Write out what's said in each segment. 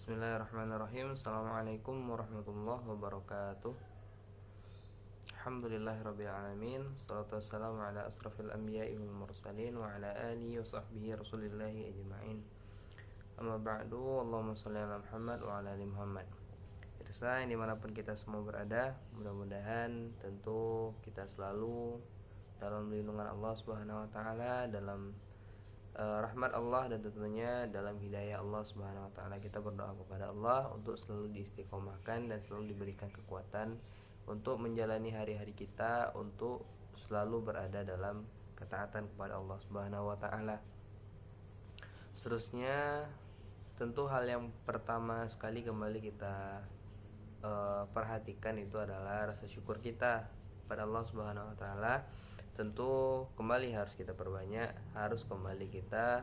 Bismillahirrahmanirrahim. Assalamualaikum warahmatullahi wabarakatuh. Alhamdulillahirabbil alamin. Shalatu wassalamu ala asrafil anbiya'i wal mursalin wa ala alihi wa sahbihi rasulillahi ajma'in. Amma ba'du. Allahumma shalli ala Muhammad wa ala ali Muhammad. Pemirsa dimanapun kita semua berada, mudah-mudahan tentu kita selalu dalam lindungan Allah Subhanahu wa taala, dalam rahmat Allah, dan tentunya dalam hidayah Allah Subhanahu wa taala. Kita berdoa kepada Allah untuk selalu diistiqomahkan dan selalu diberikan kekuatan untuk menjalani hari-hari kita, untuk selalu berada dalam ketaatan kepada Allah Subhanahu wa taala. Seterusnya, tentu hal yang pertama sekali kembali kita perhatikan itu adalah rasa syukur kita pada Allah Subhanahu wa taala. Tentu kembali harus kita perbanyak, harus kembali kita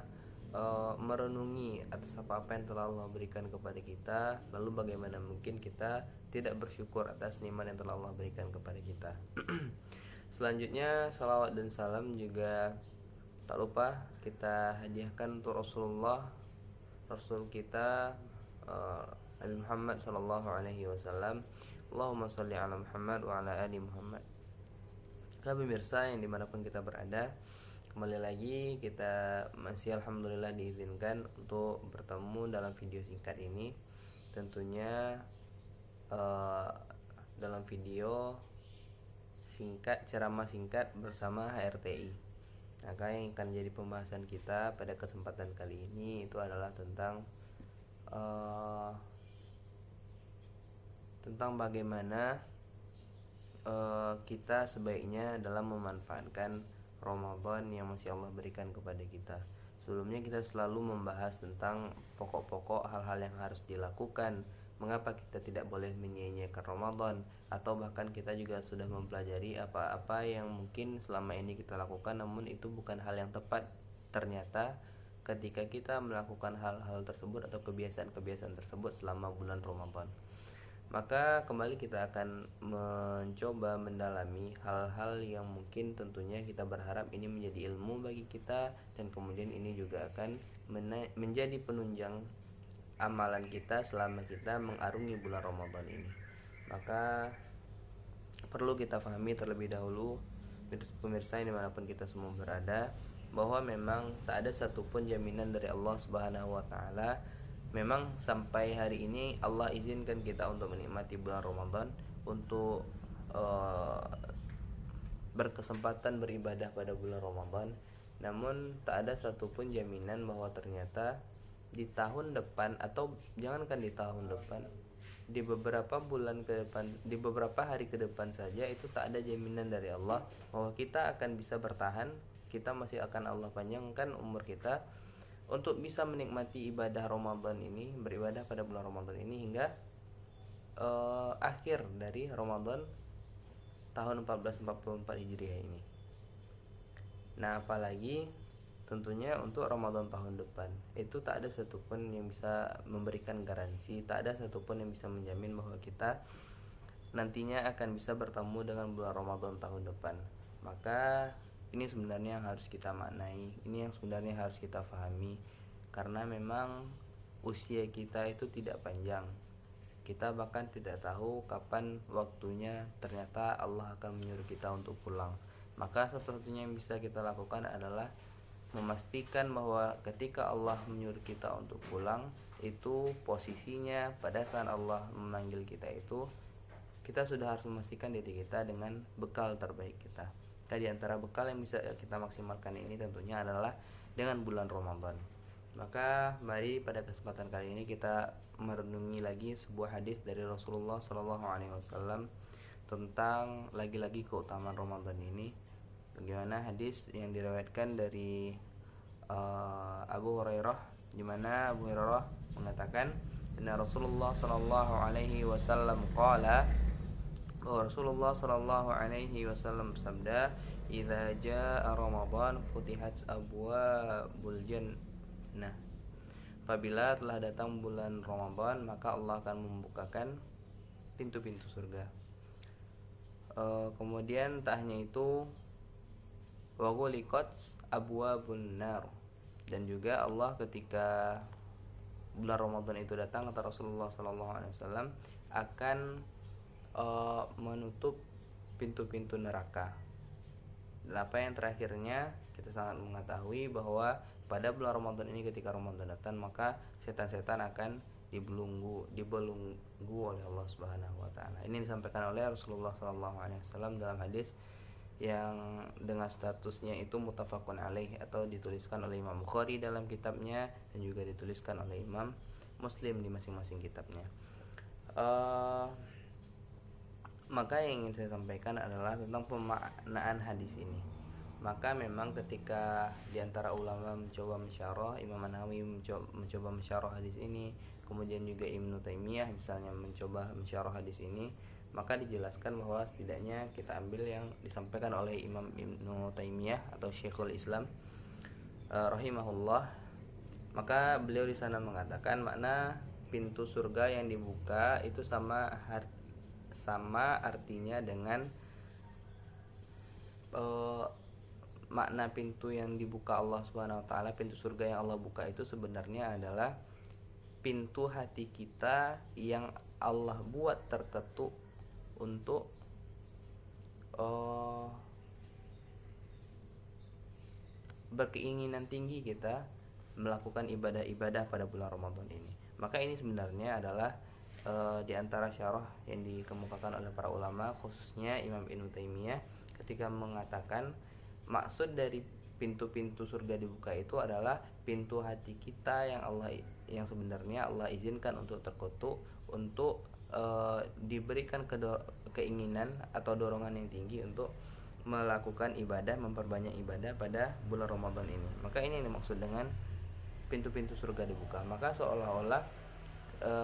merenungi atas apa-apa yang telah Allah berikan kepada kita. Lalu bagaimana mungkin kita tidak bersyukur atas nikmat yang telah Allah berikan kepada kita. Selanjutnya, salawat dan salam juga tak lupa kita hadiahkan untuk Rasulullah, Rasul kita Nabi Muhammad sallallahu alaihi wasallam. Allahumma shalli ala Muhammad wa ala ali Muhammad. Pemirsa yang dimanapun kita berada, kembali lagi kita masih alhamdulillah diizinkan untuk bertemu dalam video singkat ini. Tentunya dalam video singkat, ceramah singkat bersama HRTI. Maka yang akan jadi pembahasan kita pada kesempatan kali ini itu adalah tentang bagaimana kita sebaiknya dalam memanfaatkan Ramadan yang masih Allah berikan kepada kita. Sebelumnya kita selalu membahas tentang pokok-pokok hal-hal yang harus dilakukan, mengapa kita tidak boleh menyia-nyiakan Ramadan, atau bahkan kita juga sudah mempelajari apa-apa yang mungkin selama ini kita lakukan namun itu bukan hal yang tepat ternyata ketika kita melakukan hal-hal tersebut atau kebiasaan-kebiasaan tersebut selama bulan Ramadan. Maka kembali kita akan mencoba mendalami hal-hal yang mungkin tentunya kita berharap ini menjadi ilmu bagi kita, dan kemudian ini juga akan menjadi penunjang amalan kita selama kita mengarungi bulan Ramadan ini. Maka perlu kita pahami terlebih dahulu, pemirsa dimanapun kita semua berada, bahwa memang tak ada satupun jaminan dari Allah Subhanahu wa taala. Memang sampai hari ini Allah izinkan kita untuk menikmati bulan Ramadan, untuk berkesempatan beribadah pada bulan Ramadan. Namun tak ada satupun jaminan bahwa ternyata di tahun depan, atau jangankan di tahun depan, di beberapa bulan ke depan, di beberapa hari ke depan saja, itu tak ada jaminan dari Allah bahwa kita akan bisa bertahan, kita masih akan Allah panjangkan umur kita untuk bisa menikmati ibadah Ramadan ini, beribadah pada bulan Ramadan ini hingga akhir dari Ramadan tahun 1444 Hijriah ini. Nah, apalagi tentunya untuk Ramadan tahun depan, itu tak ada satupun yang bisa memberikan garansi, tak ada satupun yang bisa menjamin bahwa kita nantinya akan bisa bertemu dengan bulan Ramadan tahun depan. Maka ini sebenarnya yang harus kita maknai, ini yang sebenarnya harus kita pahami, karena memang usia kita itu tidak panjang. Kita bahkan tidak tahu kapan waktunya ternyata Allah akan menyuruh kita untuk pulang. Maka satu-satunya yang bisa kita lakukan adalah memastikan bahwa ketika Allah menyuruh kita untuk pulang, itu posisinya pada saat Allah memanggil kita itu, kita sudah harus memastikan diri kita dengan bekal terbaik kita. Di antara bekal yang bisa kita maksimalkan ini tentunya adalah dengan bulan Ramadan. Maka mari pada kesempatan kali ini kita merenungi lagi sebuah hadis dari Rasulullah Shallallahu Alaihi Wasallam tentang lagi-lagi keutamaan Ramadan ini. Bagaimana hadis yang diriwayatkan dari Abu Hurairah, di mana Abu Hurairah mengatakan, "Inna Rasulullah Shallallahu Alaihi Wasallam qala," bahwa Rasulullah Shallallahu Alaihi Wasallam bersabda, "Idza jaa Ramadan futihat abwabul jannah." Apabila telah datang bulan Ramadan, maka Allah akan membukakan pintu-pintu surga. Kemudian tak hanya itu, wa ghuliqat abwabun nar, dan juga Allah ketika bulan Ramadan itu datang, kata Rasulullah SAW, akan menutup pintu-pintu neraka. Dan apa yang terakhirnya, kita sangat mengetahui bahwa pada bulan Ramadan ini, ketika Ramadan datang, maka setan-setan akan dibelenggu oleh Allah Subhanahu wa taala. Ini disampaikan oleh Rasulullah SAW dalam hadis yang dengan statusnya itu muttafaqun alaih, atau dituliskan oleh Imam Bukhari dalam kitabnya dan juga dituliskan oleh Imam Muslim di masing-masing kitabnya. Maka yang ingin saya sampaikan adalah tentang pemaknaan hadis ini. Maka memang ketika diantara ulama mencoba mensyarah, Imam Nawawi mencoba mensyarah hadis ini, kemudian juga Ibnu Taimiyah misalnya mencoba mensyarah hadis ini, maka dijelaskan bahwa setidaknya kita ambil yang disampaikan oleh Imam Ibnu Taimiyah atau Syekhul Islam rahimahullah. Maka beliau di sana mengatakan makna pintu surga yang dibuka itu sama artinya dengan makna pintu yang dibuka Allah Subhanahu wa taala. Pintu surga yang Allah buka itu sebenarnya adalah pintu hati kita yang Allah buat terketuk untuk berkeinginan tinggi kita melakukan ibadah-ibadah pada bulan Ramadan ini. Maka ini sebenarnya adalah di antara syarah yang dikemukakan oleh para ulama, khususnya Imam Ibnu Taimiyah, ketika mengatakan maksud dari pintu-pintu surga dibuka itu adalah pintu hati kita yang sebenarnya Allah izinkan untuk terkutuk, untuk diberikan keinginan atau dorongan yang tinggi untuk melakukan ibadah, memperbanyak ibadah pada bulan Ramadan ini. Maka ini yang dimaksud dengan pintu-pintu surga dibuka. Maka seolah-olah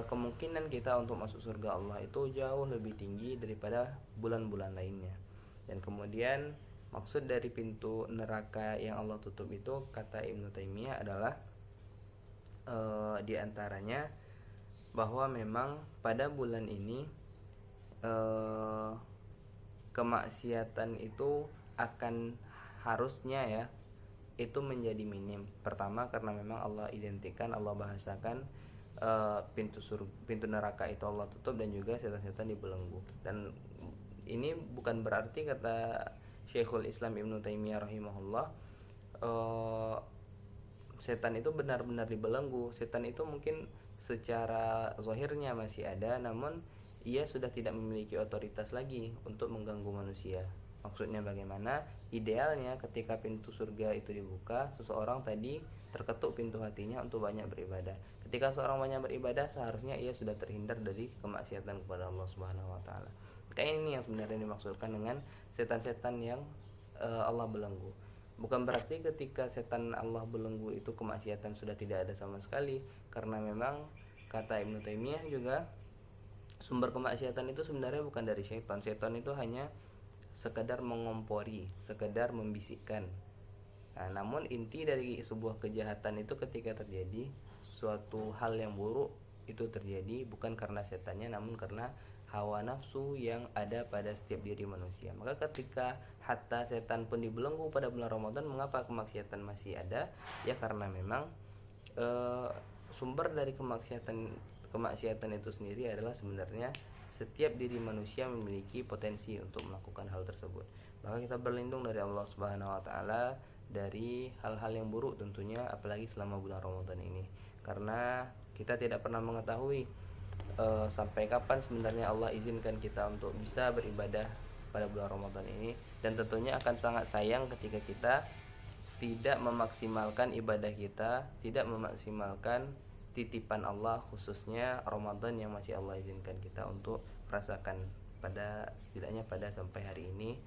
kemungkinan kita untuk masuk surga Allah itu jauh lebih tinggi daripada bulan-bulan lainnya. Dan kemudian maksud dari pintu neraka yang Allah tutup itu, kata Ibnu Taimiyah, adalah diantaranya bahwa memang pada bulan ini kemaksiatan itu akan harusnya ya itu menjadi minim. Pertama karena memang Allah identikan, Allah bahasakan pintu neraka itu Allah tutup dan juga setan-setan dibelenggu. Dan ini bukan berarti, kata Syekhul Islam Ibnu Taimiyah rahimahullah, setan itu benar-benar dibelenggu. Setan itu mungkin secara zahirnya masih ada, namun ia sudah tidak memiliki otoritas lagi untuk mengganggu manusia. Maksudnya bagaimana? Idealnya ketika pintu surga itu dibuka, seseorang tadi terketuk pintu hatinya untuk banyak beribadah. Ketika seorang banyak beribadah, seharusnya ia sudah terhindar dari kemaksiatan kepada Allah Subhanahu wa taala. Kayak ini yang sebenarnya dimaksudkan dengan setan-setan yang Allah belenggu. Bukan berarti ketika setan Allah belenggu itu kemaksiatan sudah tidak ada sama sekali, karena memang kata Ibnu Taimiyah juga sumber kemaksiatan itu sebenarnya bukan dari setan. Setan itu hanya sekedar mengompori, sekedar membisikkan. Nah, namun inti dari sebuah kejahatan itu ketika terjadi suatu hal yang buruk itu terjadi bukan karena setannya, namun karena hawa nafsu yang ada pada setiap diri manusia. Maka ketika hatta setan pun dibelenggu pada bulan Ramadan, mengapa kemaksiatan masih ada? Ya karena memang sumber dari kemaksiatan itu sendiri adalah sebenarnya setiap diri manusia memiliki potensi untuk melakukan hal tersebut. Maka kita berlindung dari Allah Subhanahu wa taala dari hal-hal yang buruk tentunya, apalagi selama bulan Ramadan ini. Karena kita tidak pernah mengetahui sampai kapan sebenarnya Allah izinkan kita untuk bisa beribadah pada bulan Ramadan ini, dan tentunya akan sangat sayang ketika kita tidak memaksimalkan ibadah kita, tidak memaksimalkan titipan Allah, khususnya Ramadan yang masih Allah izinkan kita untuk merasakan setidaknya pada sampai hari ini.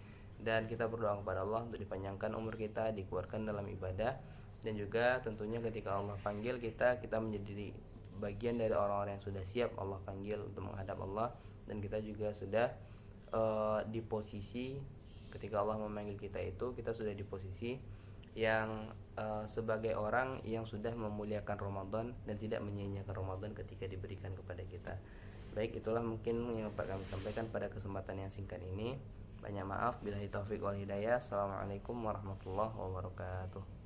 Dan kita berdoa kepada Allah untuk dipanjangkan umur kita, dikuatkan dalam ibadah, dan juga tentunya ketika Allah panggil kita menjadi bagian dari orang-orang yang sudah siap Allah panggil untuk menghadap Allah. Dan kita juga sudah di posisi ketika Allah memanggil kita itu, kita sudah di posisi yang sebagai orang yang sudah memuliakan Ramadan dan tidak menyia-nyiakan Ramadan ketika diberikan kepada kita. Baik, itulah mungkin yang dapat kami sampaikan pada kesempatan yang singkat ini. Banyak maaf, billahi taufik wal hidayah. Assalamualaikum warahmatullahi wabarakatuh.